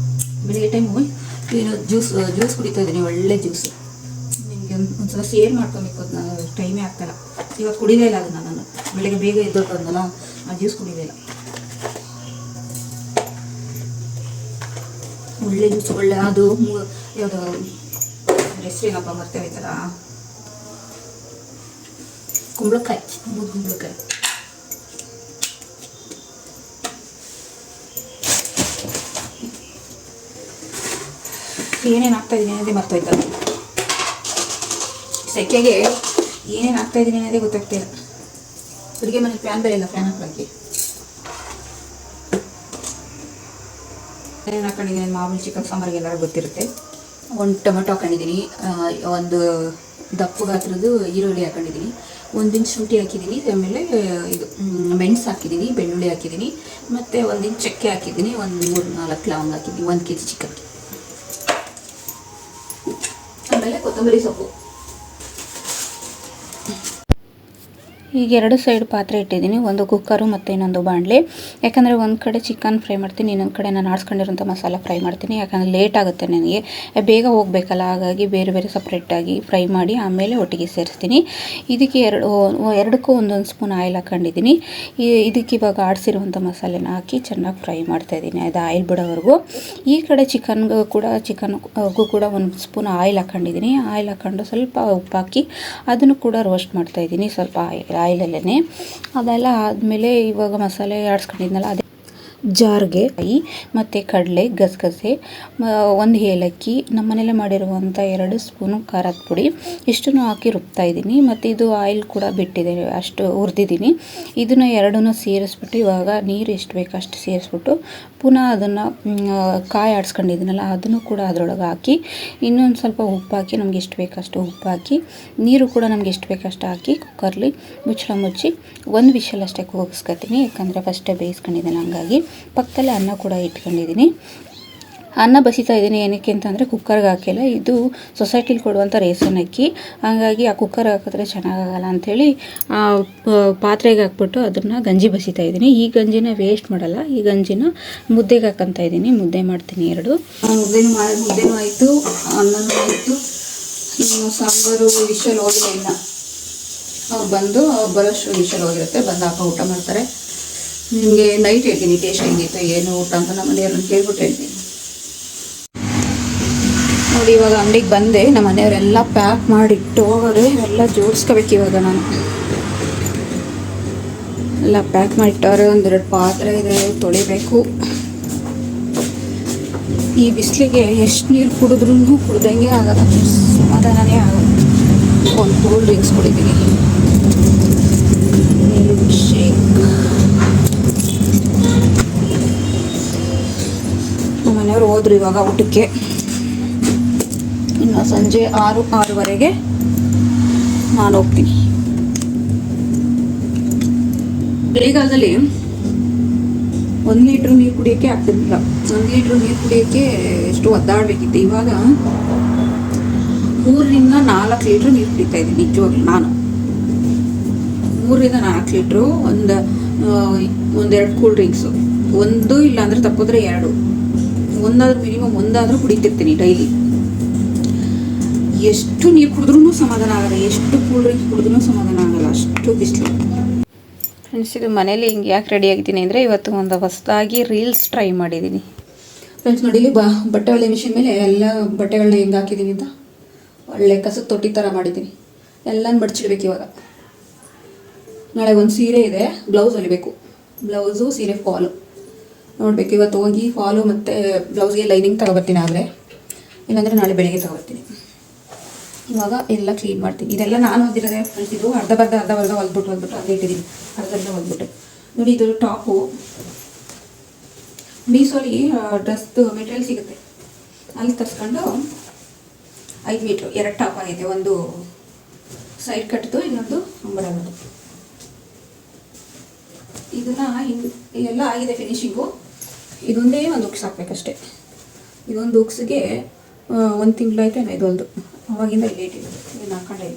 ಬೆಳಿಗ್ಗೆ ಟೈಮು ಏನು ಜ್ಯೂಸ್ ಕುಡಿತಾ ಇದ್ದೀನಿ, ಒಳ್ಳೆ ಜ್ಯೂಸ್. ನಿಮಗೆ ಒಂದ್ಸಲ ಶೇರ್ ಮಾಡ್ಕೊಬೇಕು, ಅದನ್ನ ಟೈಮೇ ಆಗ್ತಾಯಿಲ್ಲ. ಇವಾಗ ಕುಡಿಲೇ ಇಲ್ಲ ಅದನ್ನು ನಾನು. ಬೆಳಿಗ್ಗೆ ಬೇಗ ಎದ್ದೋಟಂದಲ್ಲ, ಆ ಜ್ಯೂಸ್ ಕುಡಿಲೇ ಇಲ್ಲ. ಒಳ್ಳೆ ಜ್ಯೂಸ್, ಒಳ್ಳೆ ಅದು ಯಾವುದು ಹೆಸರೇನಪ್ಪ ಮರ್ತೇ ಹೋಯ್ತಲ್ಲ, ಕುಂಬಳಕಾಯಿ, ಕುಂಬಳಕಾಯಿ. ಏನೇನು ಹಾಕ್ತಾಯಿದ್ದೀನಿ ಅನ್ನೋದೇ ಮರ್ತೋಯ್ತಲ್ಲ. ಸೆಕೆಗೆ ಏನೇನು ಹಾಕ್ತಾಯಿದ್ದೀನಿ ಅನ್ನೋದೇ ಗೊತ್ತಾಗ್ತಿಲ್ಲ. ಅಡುಗೆ ಮನೇಲಿ ಫ್ಯಾನ್ ಬೇರೆ ಇಲ್ಲ, ಫ್ಯಾನ್ ಹಾಕಿ ಏನೇನು ಹಾಕೊಂಡಿದ್ದೀನಿ. ಮಾಮೂಲಿ ಚಿಕನ್ ಸಾಂಬಾರಿಗೆ ಎಲ್ಲರೂ ಗೊತ್ತಿರುತ್ತೆ. ಒಂದು ಟೊಮೆಟೊ ಹಾಕೊಂಡಿದ್ದೀನಿ, ಒಂದು ದಪ್ಪು ಗಾತ್ರದ್ದು ಈರುಳ್ಳಿ ಹಾಕೊಂಡಿದ್ದೀನಿ, 1 ಇಂಚ್ ಶುಂಠಿ ಹಾಕಿದ್ದೀನಿ, ಆಮೇಲೆ ಇದು ಮೆಣಸು ಹಾಕಿದ್ದೀನಿ, ಬೆಳ್ಳುಳ್ಳಿ ಹಾಕಿದ್ದೀನಿ, ಮತ್ತು 1 ಇಂಚ್ ಚಕ್ಕೆ ಹಾಕಿದ್ದೀನಿ, ಒಂದು 3-4 ಲವಂಗ ಹಾಕಿದ್ದೀನಿ, 1 kg ಚಿಕನ್. ಆಮೇಲೆ ಕೊತ್ತಂಬರಿ ಸೊಪ್ಪು. ಈಗ 2 ಸೈಡ್ ಪಾತ್ರೆ ಇಟ್ಟಿದ್ದೀನಿ, ಒಂದು ಕುಕ್ಕರು ಮತ್ತು ಇನ್ನೊಂದು ಬಾಣಲೆ. ಯಾಕಂದರೆ ಒಂದು ಕಡೆ ಚಿಕನ್ ಫ್ರೈ ಮಾಡ್ತೀನಿ, ಇನ್ನೊಂದು ಕಡೆ ನಾನು ಆಡಿಸ್ಕೊಂಡಿರೋಂಥ ಮಸಾಲ ಫ್ರೈ ಮಾಡ್ತೀನಿ. ಯಾಕಂದರೆ ಲೇಟ್ ಆಗುತ್ತೆ ನನಗೆ, ಬೇಗ ಹೋಗಬೇಕಲ್ಲ, ಹಾಗಾಗಿ ಬೇರೆ ಬೇರೆ ಸಪ್ರೇಟಾಗಿ ಫ್ರೈ ಮಾಡಿ ಆಮೇಲೆ ಒಟ್ಟಿಗೆ ಸೇರಿಸ್ತೀನಿ. ಇದಕ್ಕೆ ಎರಡಕ್ಕೂ 1 ಸ್ಪೂನ್ ಆಯಿಲ್ ಹಾಕ್ಕೊಂಡಿದ್ದೀನಿ. ಇದಕ್ಕೆ ಇವಾಗ ಆಡಿಸಿರುವಂಥ ಮಸಾಲೆನ ಹಾಕಿ ಚೆನ್ನಾಗಿ ಫ್ರೈ ಮಾಡ್ತಾಯಿದ್ದೀನಿ, ಅದು ಆಯಿಲ್ ಬಿಡೋವರೆಗೂ. ಈ ಕಡೆ ಚಿಕನ್ಗೂ ಕೂಡ 1 ಸ್ಪೂನ್ ಆಯಿಲ್ ಹಾಕ್ಕೊಂಡಿದ್ದೀನಿ. ಆಯಿಲ್ ಹಾಕ್ಕೊಂಡು ಸ್ವಲ್ಪ ಉಪ್ಪು ಹಾಕಿ ಅದನ್ನು ಕೂಡ ರೋಸ್ಟ್ ಮಾಡ್ತಾಯಿದ್ದೀನಿ, ಸ್ವಲ್ಪ ಆಯಿಲಲ್ಲೇ. ಅದೆಲ್ಲ ಆದಮೇಲೆ ಇವಾಗ ಮಸಾಲೆ ಆಡಿಸ್ಕೊಂಡಿದ್ನಲ್ಲ, ಅದೇ ಜಾರ್ಗೆ ಮತ್ತು ಕಡಲೆ, ಗಸಗಸೆ, 1 ಏಲಕ್ಕಿ, ನಮ್ಮನೆಯಲ್ಲೇ ಮಾಡಿರುವಂಥ 2 ಸ್ಪೂನು ಖಾರದ ಪುಡಿ, ಇಷ್ಟನ್ನು ಹಾಕಿ ರುಬ್ತಾಯಿದ್ದೀನಿ. ಮತ್ತು ಇದು ಆಯಿಲ್ ಕೂಡ ಬಿಟ್ಟಿದೆ, ಅಷ್ಟು ಹುರಿದಿದ್ದೀನಿ. ಇದನ್ನು ಎರಡನ್ನೂ ಸೇರಿಸ್ಬಿಟ್ಟು ಇವಾಗ ನೀರು ಎಷ್ಟು ಬೇಕು ಅಷ್ಟು ಸೇರಿಸ್ಬಿಟ್ಟು ಪುನಃ ಅದನ್ನು ಕಾಯಿ ಆಡಿಸ್ಕೊಂಡಿದ್ದೀನಲ್ಲ ಅದನ್ನು ಕೂಡ ಅದರೊಳಗೆ ಹಾಕಿ ಇನ್ನೊಂದು ಸ್ವಲ್ಪ ಉಪ್ಪು ಹಾಕಿ, ನಮ್ಗೆ ಎಷ್ಟು ಬೇಕಷ್ಟು ಉಪ್ಪು ಹಾಕಿ, ನೀರು ಕೂಡ ನಮ್ಗೆ ಎಷ್ಟು ಬೇಕಷ್ಟು ಹಾಕಿ ಕುಕ್ಕರ್ಲಿ ಮುಚ್ಚಳ ಮುಚ್ಚಿ 1 ವಿಷಲ್ ಅಷ್ಟೇ ಕೂಗಿಸ್ಕೊತೀನಿ. ಯಾಕಂದರೆ ಫಸ್ಟೇ ಬೇಯಿಸ್ಕೊಂಡಿದ್ದೀನಿ, ಹಂಗಾಗಿ ಪಕ್ಕದಲ್ಲೇ ಅನ್ನ ಕೂಡ ಇಟ್ಕೊಂಡಿದ್ದೀನಿ. ಅನ್ನ ಬಸಿತಾ ಇದ್ದೀನಿ, ಏನಕ್ಕೆ ಅಂತಂದರೆ ಕುಕ್ಕರ್ಗೆ ಹಾಕಿಲ್ಲ, ಇದು ಸೊಸೈಟಿಲಿ ಕೊಡುವಂಥ ರೇಷನ್ ಅಕ್ಕಿ, ಹಾಗಾಗಿ ಆ ಕುಕ್ಕರ್ಗೆ ಹಾಕಿದ್ರೆ ಚೆನ್ನಾಗಾಗಲ್ಲ ಅಂಥೇಳಿ ಪಾತ್ರೆಗೆ ಹಾಕ್ಬಿಟ್ಟು ಅದನ್ನು ಗಂಜಿ ಬಸಿತಾ ಇದ್ದೀನಿ. ಈ ಗಂಜಿನ ವೇಸ್ಟ್ ಮಾಡಲ್ಲ, ಈ ಗಂಜಿನ ಮುದ್ದೆಗೆ ಹಾಕ್ಕೊತಾ ಇದ್ದೀನಿ. ಮುದ್ದೆ ಮಾಡ್ತೀನಿ 2. ಮುದ್ದೆನೂ ಆಯಿತು, ಅನ್ನನೂ ಆಯಿತು. ಇನ್ನು ಸಾಂಬಾರು ವಿಷಲ್ ಹೋಗಿಲ್ಲ, ಇಲ್ಲ ಅವ್ರು ಬಂದು ಬರೋಷ್ಟು ವಿಷಲ್ ಹೋಗಿರುತ್ತೆ, ಬಂದು ಹಾಕೋ ಊಟ ಮಾಡ್ತಾರೆ. ನಿಮಗೆ ನೈಟ್ ಹೇಳ್ತೀನಿ ಟೇಸ್ಟ್ ಹೆಂಗಿತ್ತು ಏನು ಊಟ ಅಂತ, ನಮ್ಮ ಮನೆಯವ್ರನ್ನ ಕೇಳ್ಬಿಟ್ಟು ಹೇಳ್ತೀನಿ. ನೋಡಿ ಇವಾಗ ಅಂಗಡಿಗೆ ಬಂದೆ, ನಮ್ಮ ಮನೆಯವರೆಲ್ಲ ಪ್ಯಾಕ್ ಮಾಡಿಟ್ಟು ಹೋಗೋರೆ, ಎಲ್ಲ ಜೋಡಿಸ್ಕೋಬೇಕು ಇವಾಗ. ನಾನು ಎಲ್ಲ ಪ್ಯಾಕ್ ಮಾಡಿಟ್ಟವ್ರೆ, 1-2 ಪಾತ್ರೆ ಇದೆ ತೊಳಿಬೇಕು. ಈ ಬಿಸಿಲಿಗೆ ಎಷ್ಟು ನೀರು ಕುಡಿದ್ರೂ ಕುಡ್ದಂಗೆ ಆಗಲ್ಲ, ಸಮಾಧಾನನೇ ಆಗಲ್ಲ. ಒಂದು ಕೂಲ್ ಡ್ರಿಂಕ್ಸ್ ಕುಡಿತೀನಿ, ಮಿಲ್ಕ್ ಶೇಕ್. ನಮ್ಮ ಮನೆಯವರು ಹೋದ್ರು ಇವಾಗ ಊಟಕ್ಕೆ. ಇನ್ನು ಸಂಜೆ 6-6:30 ನಾನು ಹೋಗ್ತೀನಿ. ಬೆಳಿಗಾಲದಲ್ಲಿ 1 ಲೀಟ್ರ್ ನೀರು ಕುಡಿಯೋಕ್ಕೆ ಆಗ್ತಿರ್ಲಿಲ್ಲ. 1 ಲೀಟ್ರ್ ನೀರು ಕುಡಿಯೋಕ್ಕೆ ಎಷ್ಟು ಒದ್ದಾಡಬೇಕಿತ್ತು. ಇವಾಗ 3-4 ಲೀಟ್ರ್ ನೀರು ಕುಡಿತಾ ಇದ್ದೀನಿ ನಿಜವಾಗ್ಲೂ. ನಾನು 3-4 ಲೀಟ್ರು, ಒಂದೆರಡು ಕೂಲ್ ಡ್ರಿಂಕ್ಸು, 1 ಇಲ್ಲ ಅಂದರೆ ತಪ್ಪಿದ್ರೆ 2, ಒಂದಾದ್ರೂ ಮಿನಿಮಮ್ ಒಂದಾದರೂ ಕುಡಿತಿರ್ತೀನಿ ಡೈಲಿ. ಎಷ್ಟು ನೀರು ಕುಡಿದ್ರೂ ಸಮಾಧಾನ ಆಗಲ್ಲ, ಎಷ್ಟು ಕೂಲ್ ಡ್ರಿಂಕ್ಸ್ ಕುಡಿದ್ರೂ ಸಮಾಧಾನ ಆಗಲ್ಲ, ಅಷ್ಟು ಬಿಸಿಲು. ಫ್ರೆಂಡ್ಸ್, ಇದು ಮನೇಲಿ ಹಿಂಗೆ ಯಾಕೆ ರೆಡಿ ಆಗಿದ್ದೀನಿ ಅಂದರೆ ಇವತ್ತು ಒಂದು ಹೊಸದಾಗಿ ರೀಲ್ಸ್ ಟ್ರೈ ಮಾಡಿದ್ದೀನಿ. ಫ್ರೆಂಡ್ಸ್ ನೋಡಿ, ಇಲ್ಲಿ ಬಟ್ಟೆ ಒಳ್ಳೆ ಮಿಷಿನ್ ಮೇಲೆ ಎಲ್ಲ ಬಟ್ಟೆಗಳನ್ನ ಹೆಂಗೆ ಹಾಕಿದ್ದೀನಿ ಅಂತ ಒಳ್ಳೆ ಕಸದ ತೊಟ್ಟಿ ಥರ ಮಾಡಿದ್ದೀನಿ. ಎಲ್ಲನೂ ಮಡ್ಚಿಡ್ಬೇಕು ಇವಾಗ. ನಾಳೆ ಒಂದು ಸೀರೆ ಇದೆ, ಬ್ಲೌಸ್ ಹೊಲಿಬೇಕು. ಬ್ಲೌಸು ಸೀರೆ ಫಾಲು ನೋಡಬೇಕು. ಇವತ್ತು ಹೋಗಿ ಫಾಲು ಮತ್ತು ಬ್ಲೌಸ್ಗೆ ಲೈನಿಂಗ್ ತಗೊಬರ್ತೀನಿ, ಆದರೆ ಇಲ್ಲಾಂದರೆ ನಾಳೆ ಬೆಳಿಗ್ಗೆ ತಗೊಬರ್ತೀನಿ. ಇವಾಗ ಎಲ್ಲ ಕ್ಲೀನ್ ಮಾಡ್ತೀನಿ. ಇದೆಲ್ಲ ನಾನು ಹೊಲ್ದಿರೋದೆ ಫ್ರೆಂಡ್ಸ್. ಇದು ಅರ್ಧ ಹೊಲ್ಬಿಟ್ಟು ಅದೇ ಇಟ್ಟಿದ್ದೀನಿ, ಅರ್ಧ ಹೊಲ್ಬಿಟ್ಟು. ನೋಡಿ, ಇದು ಟಾಪು ಮೀಸೋಲಿ ಡ್ರೆಸ್ದು ಮೆಟೀರಿಯಲ್ ಸಿಗುತ್ತೆ, ಅಲ್ಲಿ ತರಿಸ್ಕೊಂಡು 5 ಮೀಟ್ರು 2 ಟಾಪ್ ಆಗಿದೆ. ಒಂದು ಸೈಡ್ ಕಟ್ದು, ಇನ್ನೊಂದು ಅಂಬರದು. ಇದನ್ನು ಎಲ್ಲ ಆಗಿದೆ ಫಿನಿಶಿಂಗು. ಇದೊಂದೇ ಒಂದು ಉಕ್ಸ್ ಹಾಕ್ಬೇಕಷ್ಟೆ. ಇದೊಂದು ಉಕ್ಸ್ಗೆ 1 ತಿಂಗಳಾಯ್ತು ಇದೊಂದು, ಅವಾಗಿಂದ ಇಲ್ಲೇ ಇಟ್ಟಿರೋದು, ಇದನ್ನು ಹಾಕೊಂಡೆ.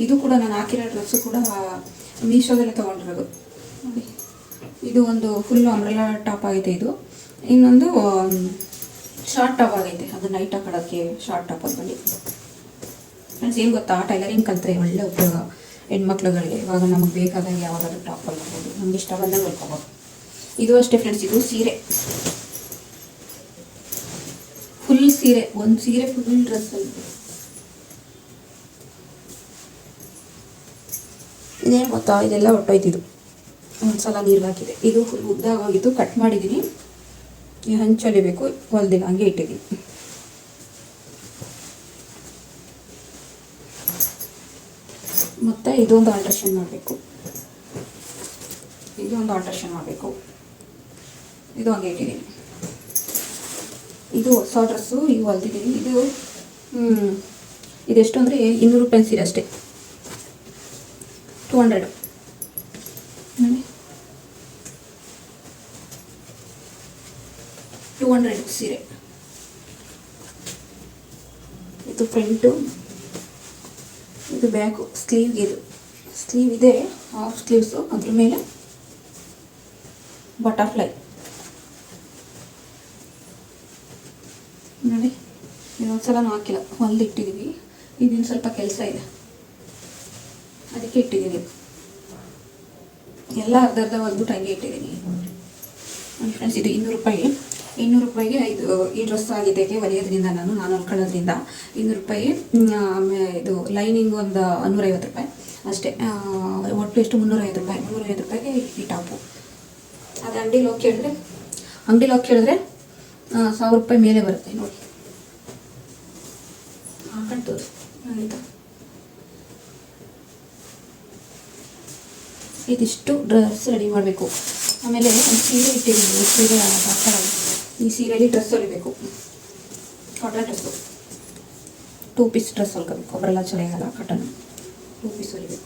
ಇದು ಕೂಡ ನಾನು ಹಾಕಿರೋ ಡ್ರೆಸ್ಸು ಕೂಡ ಮೀಶೋದಲ್ಲೇ ತೊಗೊಂಡಿರೋದು. ನೋಡಿ, ಇದು ಒಂದು ಫುಲ್ಲು ಅಂಬ್ರೆಲಾ ಟಾಪ್ ಆಗೈತೆ. ಇದು ಇನ್ನೊಂದು ಶಾರ್ಟ್ ಟಾಪ್ ಆಗೈತೆ, ಅದು ನೈಟ್ ಹಾಕೊಳ್ಳೋಕ್ಕೆ ಶಾರ್ಟ್ ಟಾಪ್ ಹಾಕೊಂಡು. ಫ್ರೆಂಡ್ಸ್, ಏನು ಗೊತ್ತಾ, ಟೈಲರಿಂಗ್ ಕಲಿತ್ರೆ ಒಳ್ಳೆ ಉಪಯೋಗ ಹೆಣ್ಮಕ್ಳುಗಳಿಗೆ. ಇವಾಗ ನಮಗೆ ಬೇಕಾದಾಗ ಯಾವುದಾದ್ರೂ ಟಾಪ್ ಹೊಲ್ಕೋಬೋದು, ನಮ್ಗೆ ಇಷ್ಟ ಬಂದಾಗ ಹೊಲ್ಕೋಬೋದು. ಇದು ಅಷ್ಟೇ ಫ್ರೆಂಡ್ಸ್, ಇದು ಸೀರೆ, ಫುಲ್ ಸೀರೆ, ಒಂದು ಸೀರೆ ಫುಲ್ ಡ್ರೆಸ್ಸಲ್ಲಿ. ಇದೇನು ಗೊತ್ತಾ, ಇದೆಲ್ಲ ಹೊಟ್ಟೋಯ್ತಿದ್ದು ಒಂದು ಸಲ ನೀರು ಹಾಕಿದೆ. ಇದು ಫುಲ್ ಉದ್ದಾಗಿದ್ದು ಕಟ್ ಮಾಡಿದ್ದೀನಿ. ಈ ಹಂಚಲಿಬೇಕು, ಹೊಲ್ದಿಲ್ಲ, ಹಂಗೆ ಇಟ್ಟಿದ್ದೀನಿ. ಮತ್ತು ಇದೊಂದು ಆಲ್ಟ್ರೇಷನ್ ಮಾಡಬೇಕು. ಇದು ಹಂಗೆ ಇಟ್ಟಿದ್ದೀನಿ. ಇದು ಹೊಸ ಡ್ರೆಸ್ಸು, ಈಗ ಹೊಲ್ದಿದ್ದೀನಿ. ಇದೆಷ್ಟು ಅಂದರೆ 200 ರೂಪಾಯಿ ಸೀರೆ ಅಷ್ಟೇ, 200 ನೋಡಿ, 200 ಸೀರೆ. ಇದು ಫ್ರಂಟು, ಇದು ಬ್ಯಾಕು. ಸ್ಲೀವ್ ಇದೆ, ಹಾಫ್ ಸ್ಲೀವ್ಸು. ಅದ್ರ ಮೇಲೆ ಬಟರ್ಫ್ಲೈ ನೋಡಿ. ಇದೊಂದ್ಸಲ ಹಾಕಿಲ್ಲ, ಹೊಲ್ದಿಟ್ಟಿದ್ದೀವಿ. ಇದಿನ್ನು ಸ್ವಲ್ಪ ಕೆಲಸ ಇದೆ, ಅದಕ್ಕೆ ಇಟ್ಟಿದ್ದೀನಿ. ಎಲ್ಲ ಅರ್ಧ ಹೊಲ್ಬಿಟ್ಟು ಹಂಗೆ ಇಟ್ಟಿದ್ದೀನಿ. ಫ್ರೆಂಡ್ಸ್, ಇದು 200 ರೂಪಾಯಿ. 200 ರೂಪಾಯಿಗೆ ಈ ಡ್ರೆಸ್ ಆಗಿದ್ದಕ್ಕೆ ಹೊಲಿಯೋದ್ರಿಂದ ನಾನು ಹೊಲ್ಕೊಳ್ಳೋದ್ರಿಂದ 200 ರೂಪಾಯಿ. ಇದು ಲೈನಿಂಗ್ ಒಂದು 150 ರೂಪಾಯಿ ಅಷ್ಟೇ. ಒಟ್ಟು ಎಷ್ಟು 350 ರೂಪಾಯಿ. 350 ರೂಪಾಯಿಗೆ ಈ ಟಾಪು. ಅದು ಅಂಗಡಿಲಿ ಹೋಗಿ ಕೇಳಿದ್ರೆ 1000 ರೂಪಾಯಿ ಮೇಲೆ ಬರುತ್ತೆ ನೋಡಿ. ಹಾಕೊಂಡು ಆಯಿತಾ. ಇದಿಷ್ಟು ಡ್ರೆಸ್ ರೆಡಿ ಮಾಡಬೇಕು. ಆಮೇಲೆ ಒಂದು ಸೀರೆ ಇಟ್ಟಿದ್ದೀನಿ, ಸೀರೆ ಹಾಕೊಳ್ಳೋದು. ಈ ಸೀರೆಯಲ್ಲಿ ಡ್ರೆಸ್ ಹೊಲಿಬೇಕು, ಕಾಟನ್ ಡ್ರೆಸ್ಸು. 2 ಪೀಸ್ ಡ್ರೆಸ್ ಹೊಲ್ಕೋಬೇಕು. ಅವರೆಲ್ಲ ಚೆನ್ನಾಗಲ್ಲ, ಕಾಟನ್ 2 ಪೀಸ್ ಹೊಲಿಬೇಕು.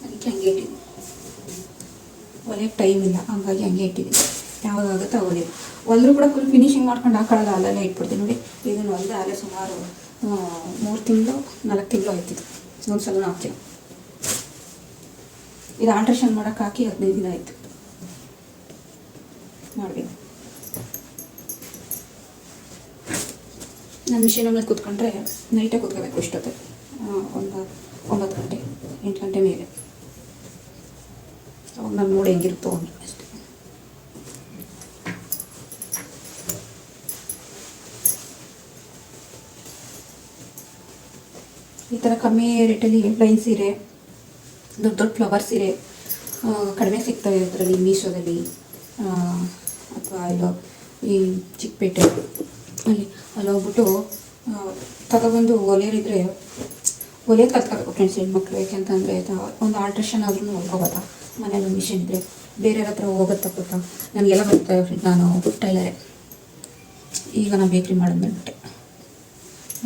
ಅದಕ್ಕೆ ಹಂಗೆ ಇಟ್ಟಿದ್ದೀನಿ. ಹೊಲಿಯೋಕ್ಕೆ ಟೈಮ್ ಇಲ್ಲ, ಹಂಗಾಗಿ ಹಂಗೆ ಇಟ್ಟಿದ್ದೀನಿ. ಯಾವಾಗಾಗುತ್ತೆ ಹೊಲಿಯೋದು. ಹೊಲಿದ್ರೂ ಕೂಡ ಫುಲ್ ಫಿನಿಶಿಂಗ್ ಮಾಡ್ಕೊಂಡು ಹಾಕೊಳ್ಳೋಲ್ಲ, ಅಲ್ಲೆಲ್ಲ ಇಟ್ಬಿಡ್ತೀನಿ ನೋಡಿ. ಇದನ್ನು ಹೊಲಿದ್ರೆ ಅಲ್ಲೇ ಸುಮಾರು 3 ತಿಂಗಳು 4 ತಿಂಗಳು ಆಯ್ತಿದ್ದು. ಒಂದು ಸಲ ಹಾಕಿಲ್ಲ. ಇದು ಆಲ್ಟ್ರೇಷನ್ ಮಾಡೋಕ್ಕೆ ಹಾಕಿ 15 ದಿನ ಆಯಿತು. ಮಾಡಬೇಕು. ನಾನು ಮಿಷಿನ್ ಮೇಲೆ ಕೂತ್ಕೊಂಡ್ರೆ ನೈಟಾಗಿ ಕೂತ್ಕೋಬೇಕು. ಇಷ್ಟೊತ್ತು ಒಂದು 9 ಗಂಟೆ 8 ಗಂಟೆ ಮೇಲೆ. ಅವಾಗ ನಾನು ನೋಡಿ ಹೆಂಗಿರುತ್ತೋ ಹಂಗೆ ಅಷ್ಟೇ. ಈ ಥರ ಕಮ್ಮಿ ರೇಟಲ್ಲಿ ಪ್ಲೈನ್ ಸೀರೆ, ದೊಡ್ಡ ಫ್ಲವರ್ ಸೀರೆ ಕಡಿಮೆ ಸಿಗ್ತವೆ ಇದರಲ್ಲಿ, ಮೀಶೋದಲ್ಲಿ ಅಥವಾ ಇಲ್ಲೋ ಈ ಚಿಕ್ಕಪೇಟೆ ಅಲ್ಲಿ ಹೋಗ್ಬಿಟ್ಟು ತಗೊಬಂದು ಹೊಲಿಯೋರಿದ್ರೆ ಹೊಲಿಯೋದು ಕಲ್ತ್ಕೋಬೇಕು ಫ್ರೆಂಡ್ಸ್. ಹೆಣ್ಮಕ್ಳು ಯಾಕೆಂತಂದರೆ ಒಂದು ಆಲ್ಟ್ರೇಷನ್ ಆದ್ರೂ ಹೊಲ್ಕೋಬೋದಾ. ಮನೇಲಿ ಮಿಷಿನ್ ಇದ್ದರೆ ಬೇರೆಯವ್ರ ಹತ್ರ ಹೋಗೋದು ಗೊತ್ತಾ. ನನಗೆಲ್ಲ ಬರ್ತವೆ ಫ್ರೆಂಡ್, ನಾನು ಟೈಲರೇ. ಈಗ ನಾನು ಬೇಕ್ರಿ ಮಾಡಿದ್ಮೇಲೆ ಬಿಟ್ಟೆ,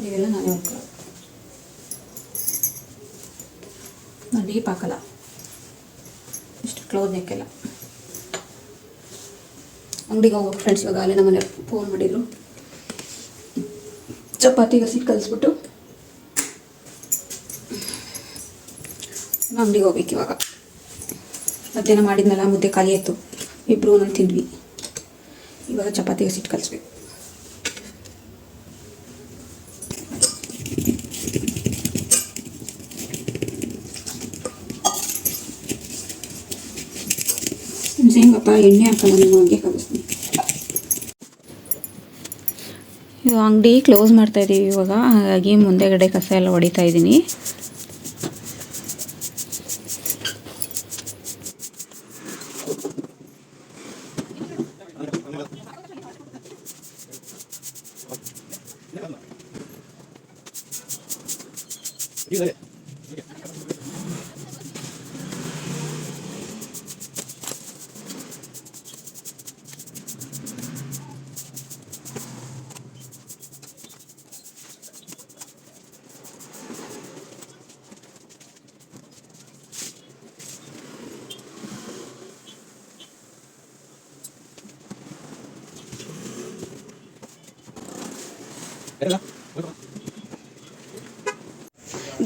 ನೀವೆಲ್ಲ ನಾನೇ ಹೊಲ್ಕೊಳ್ಳೋದು. ನಾನು ಡೀಪ್ ಹಾಕಲ್ಲ, ಇಷ್ಟು ಕ್ಲೋಸ್ ನೆಕ್ಕೆಲ್ಲ. ಅಂಗಡಿಗೆ ಹೋಗ್ಬೇಕು ಫ್ರೆಂಡ್ಸ್. ಇವಾಗ ಅಲ್ಲೇ ನಮ್ಮನೆ ಫೋನ್ ಮಾಡಿದರು, ಚಪಾತಿಗೆ ಹಸಿಟ್ಟು ಕಲಿಸ್ಬಿಟ್ಟು ಅಂಗಡಿಗೆ ಹೋಗ್ಬೇಕು. ಇವಾಗ ಮಧ್ಯಾಹ್ನ ಮಾಡಿದ್ನಲ್ಲ, ಮುದ್ದೆ ಖಾಲಿ ಆಯಿತು, ಇಬ್ಬರು ನಾನು ತಿಂದ್ವಿ. ಇವಾಗ ಚಪಾತಿಗೆ ಹಸಿಟ್ಟು ಕಲಿಸ್ಬೇಕು. ಹೆಂಗಪ್ಪ, ಎಣ್ಣೆ ಹಾಕಲ್ಲ, ನಾನು ಹಂಗೆ ಕಲಿಸ್ತೀನಿ. ಇದು ಅಂಗಡಿ ಕ್ಲೋಸ್ ಮಾಡ್ತಾಯಿದ್ದೀವಿ ಇವಾಗ, ಹಾಗಾಗಿ ಮುಂದೆಗಡೆ ಕಸ ಎಲ್ಲ ಹೊಡಿತಾ ಇದ್ದೀನಿ.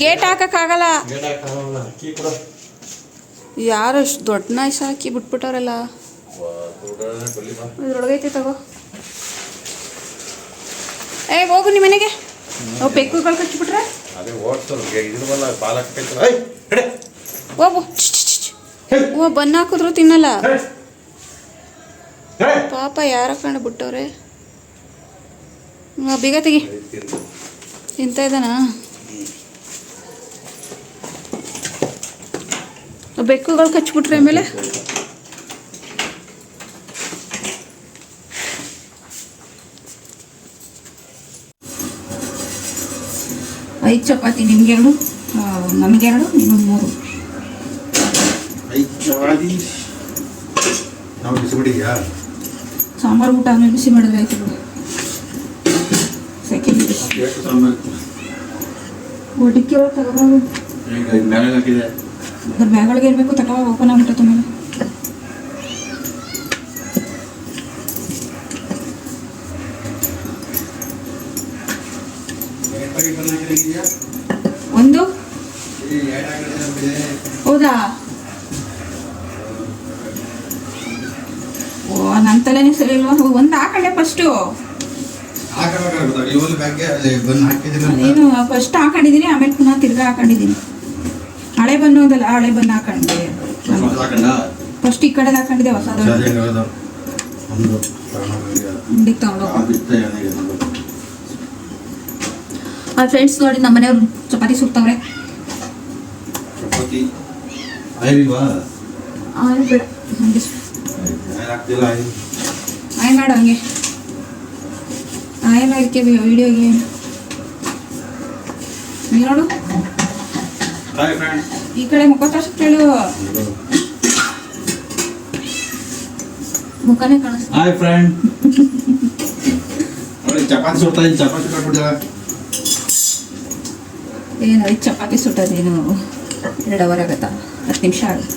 ಗೇಟ್ ಹಾಕಕ್ಕಾಗಲ್ಲ, ಯಾರು ಅಷ್ಟು ದೊಡ್ಡ ನಾಯ್ಸ್ ಹಾಕಿ ಬಿಟ್ಬಿಟ್ಟವ್ರಲ್ಲ. ಇದ್ರೊಳಗೈತೆ ತಗೋ. ಹೋಗು ನಿಮ್ಮ ಮನೆಗೆ. ನಾವು ಬೆಕ್ಕುಗಳು ಕಚ್ಚಿಬಿಟ್ರೆ ಹೋಗು. ಬನ್ನ ಹಾಕಿದ್ರು ತಿನ್ನಲ್ಲ ಪಾಪ. ಯಾರ ಕಂಡು ಬಿಟ್ಟವ್ರೆ. ಬೀಗ ತೆಗಿ. ತಿಂತ ಇದ್ದಾನ. ಬೆಕ್ಕುಗಳು ಕಚ್ಬಿಟ್ರೆ ಆಮೇಲೆ ಐದು ಚಪಾತಿ ನಿಮ್ಗೆರಡು, ನಮಗೆರಡು, ನಿಮಗೆ 3. ಸಾಂಬಾರು ಊಟ ಆಮೇಲೆ ಬಿಸಿ ಮಾಡಿದ್ರೆ ಆಯ್ತು ಬಿಡು. ಸೆಕೆಂಡ್ ಡಿಕ್ಕಿ ಒಳಗೆ ತಗೋಬೋದು. ಅದ್ರ ಬ್ಯಾಗೊಳಗೆ ಇರಬೇಕು. ತಗೋ ಓಪನ್ ಆಗ್ಬಿಟ್ಟೈತೆ ಮೇಲೆ. ಒಂದು ಹೌದಾ? ಓ ನನ್ನ ತಲೆನೇ ಸರಿ ಇಲ್ವಾ? ಒಂದು ಹಾಕೊಂಡೆ ಫಸ್ಟು. ನೀನು ಫಸ್ಟ್ ಹಾಕೊಂಡಿದ್ದೀನಿ, ಆಮೇಲೆ ಪುನಃ ತಿರ್ಗಾ ಹಾಕೊಂಡಿದ್ದೀನಿ. ಹಳೆ ಬನ್ನು ಅದಲ್ಲ, ಹಳೆ ಬನ್ನು ಹಾಕೊಂಡೆ. ಫಸ್ಟ್ ಈ ಕಡೆ ಹಾಕೊಂಡಿದ್ದೆ, ಹೊಸದು ಅಂಗಡಿಗೆ ತಗೊಂಡು. ಫ್ರೆಂಡ್ಸ್ ನೋಡಿ, ನಮ್ಮ ಮನೆಯವ್ರು ಚಪಾತಿ ಸುಡ್ತವ್ರೆ. ಬೇಡ ಆಯ್ ಮಾಡು ಹಂಗೆ. ಆಯ್ ಮಾಡೋಕ್ಕೆ ವಿಡಿಯೋಗೆ ನೋಡು. ಈ ಕಡೆ ಮುಖ ತೋರ್ಸಕ್ ಹೇಳು. ಮುಖನೇ ಕಾಣಿಸ್ತಾ. ಏನು 5 ಚಪಾತಿ ಸುಟ್ಟದೇನು 2 ಅವರ್ ಆಗತ್ತಾ? 10 ನಿಮಿಷ ಆಗುತ್ತೆ.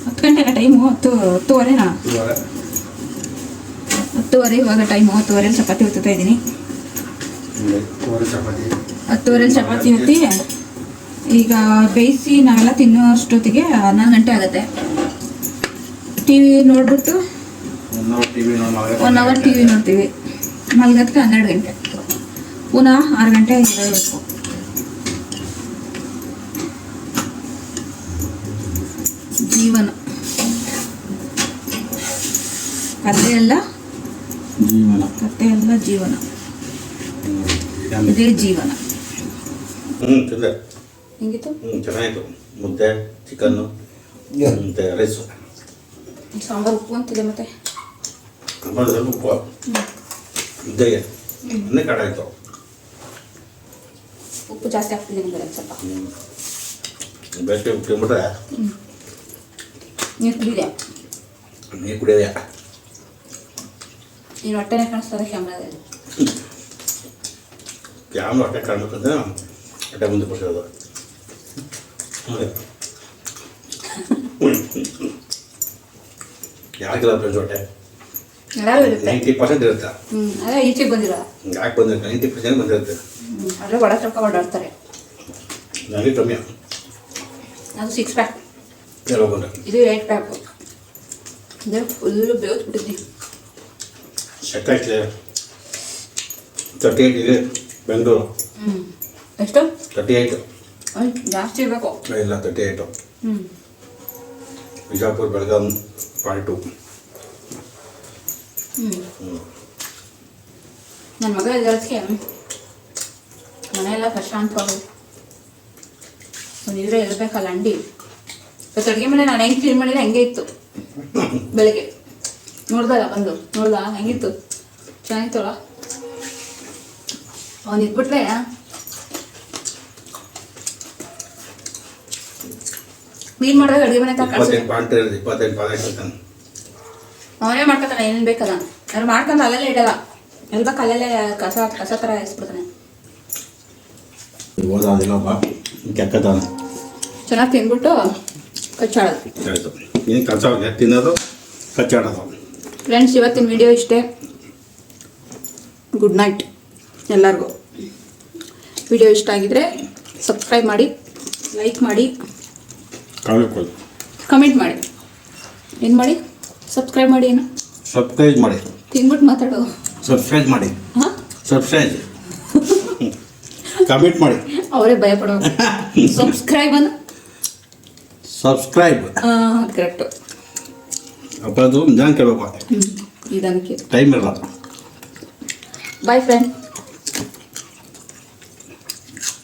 10 ಗಂಟೆನ ಟೈಮು? 10:30ನಾ? 10:30 ಇವಾಗ ಟೈಮು. 10:30 ಚಪಾತಿ ಹೊತ್ತಾ ಇದ್ದೀನಿ. 10:30 ಚಪಾತಿ ಹೊತ್ತಿ ಈಗ ಬೇಯಿಸಿ ನಾವೆಲ್ಲ ತಿನ್ನೋ ಅಷ್ಟೊತ್ತಿಗೆ 11 ಗಂಟೆ ಆಗುತ್ತೆ. ಟಿವಿ ನೋಡ್ಬಿಟ್ಟು 1 ಅವರ್ ಟಿವಿ ನೋಡ್ತೀವಿ. ಮಲ್ಗೋದಕ್ಕೆ 12 ಗಂಟೆ. ಪುನಃ 6 ಗಂಟೆ ಇರಬೇಕು. ಜೀವನ ಕತೆ ಎಲ್ಲ ಜೀವನ, ಕತೆ ಎಲ್ಲ ಜೀವನ. ಇದೇ ಜೀವನ. ಹೆಂಗಿತ್ತು? ಚೆನ್ನಾಗಿತ್ತು. ಮುದ್ದೆ, ಚಿಕನ್ನು ಮತ್ತೆ ರೈಸು. ಸಾಂಬಾರು ಉಪ್ಪು ಅಂತಿದೆ. ಮತ್ತೆ ಸ್ವಲ್ಪ ಉಪ್ಪು ಮುದ್ದೆಗೆ ಇನ್ನೇ ಕಡೆ ಆಯಿತು. ಉಪ್ಪು ಜಾಸ್ತಿ ಹಾಕ್ತಿದ್ದೀನಿ ಸ್ವಲ್ಪ. ಬೇಸಿಗೆ ಉಪ್ಪು ತಿಂದ್ಬಿಟ್ರೆ ನೀರು ಕುಡಿದೆ. ನೀರು ಕುಡಿಯೋದೆ. ನೀನು ಹೊಟ್ಟೆನೇ ಕಾಣಿಸ್ತದೆ ಕ್ಯಾಮ್ರಾದಲ್ಲಿ. ಕ್ಯಾಮ್ರಾ ಹೊಟ್ಟೆ ಕಾಣ್ಬೇಕಂದ್ರೆ ಹೊಟ್ಟೆ ಮುಂದೆ ಕೊಡ್ಸೋದು. ಯಾರಿಗಿಲ್ಲ ಫ್ರೆಂಡ್ಸ್ ಹೊಟ್ಟೆ? 90% ಇರುತ್ತೆ. ಅದೇ ಈಚೆಗೆ ಬಂದಿಲ್ಲ. ಯಾಕೆ ಬಂದಿಲ್ಲ? 90% ಬಂದಿರುತ್ತೆ. ಅದೇ ಒಳ ಸ್ವಲ್ಪ ಓಡಾಡ್ತಾರೆ. ನನಗೆ ಕಮ್ಮಿ. ಅದು 6 ಪ್ಯಾಕ್. ಇದು 8 ಪ್ಯಾಕು. ಅಂದರೆ ಫುಲ್ಲು ಬೇವ್ಬಿಟ್ಟಿದ್ವಿ. ಸೆಕ್ಕಾಯ್ತಿದೆ. 38 ಇದೆ ಬೆಂಗಳೂರು. ಎಷ್ಟು? 38. ಜಾಸ್ತಿ ಇರಬೇಕು. ಇಲ್ಲ 38. ಬಿಜಾಪುರ, ಬೆಳಗಾಂ 42. ನನ್ನ ಮಗ ಇರೋದಕ್ಕೆ ಮನೆಯೆಲ್ಲ ಪ್ರಶಾಂತವಾಗೋದು. ಒಂದಿದ್ರೆ ಇರಬೇಕಲ್ಲ ಅಂಡಿ. ಇವತ್ತು ಅಡುಗೆ ಮನೆ ನಾನು ಹೆಂಗೆ ಕ್ಲೀನ್ ಮಾಡಿದ್ರೆ ಹಂಗೆ ಇತ್ತು. ಬೆಳಗ್ಗೆ ನೋಡ್ದಲ್ಲ ಬಂದು ನೋಡ್ದ ಹೆಂಗಿತ್ತು? ಚೆನ್ನಾಗಿತ್ತಲ್ಲ. ಅವನು ಇದ್ಬಿಟ್ರೆ ಕ್ಲೀನ್ ಮಾಡಿದಾಗ ಅಡುಗೆ ಮನೆ ಅವನೇ ಮಾಡ್ಕೊತಾನೆ. ಏನೇನು ಬೇಕಲ್ಲ ಯಾರು ಮಾಡ್ಕೊಂಡು ಅಲ್ಲೆಲ್ಲ ಇಡಲ್ಲ. ಎಲ್ಲ ಕಲ್ಲಲ್ಲೇ ಕಸ ಕಸ ಥರ ಎಸ್ಬಿಡ್ತಾನೆ. ಚೆನ್ನಾಗಿ ತಿಂದ್ಬಿಟ್ಟು ಕಚ್ಚಾಡೋದು. ತಿನ್ನೋದು ಕಚ್ಚಾಡೋದು. ಫ್ರೆಂಡ್ಸ್, ಇವತ್ತಿನ ವಿಡಿಯೋ ಇಷ್ಟೇ. ಗುಡ್ ನೈಟ್ ಎಲ್ಲರಿಗೂ. ವಿಡಿಯೋ ಇಷ್ಟ ಆಗಿದ್ರೆ ಸಬ್ಸ್ಕ್ರೈಬ್ ಮಾಡಿ, ಲೈಕ್ ಮಾಡಿ, ಕಮೆಂಟ್ ಮಾಡಿ. ಏನು ಮಾಡಿ? ಸಬ್ಸ್ಕ್ರೈಬ್ ಮಾಡಿ. ಏನು ಸಬ್ಸ್ಕ್ರೈಬ್ ಮಾಡಿ? ತಿನ್ಬಿಟ್ಟು ಮಾತಾಡು. ಸಬ್ಸ್ಕ್ರೈಬ್ ಮಾಡಿ. ಹಾಂ, ಸಬ್ಸ್ಕ್ರೈಬ್. ಕಮೆಂಟ್ ಮಾಡಿ. ಅವರೇ ಭಯ ಪಡೋ. ಸಬ್ಸ್ಕ್ರೈಬ್ ಅನ್ನು ಸಬ್ಸ್ಕ್ರೈಬ್. ಕರೆಕ್ಟು. ಅಪ್ಪದು ನಿಧಾನ ಕೇಳಬೇಕು. ಇದಕ್ಕೆ ಟೈಮ್ ಇರಲ್ಲ. Boy friend.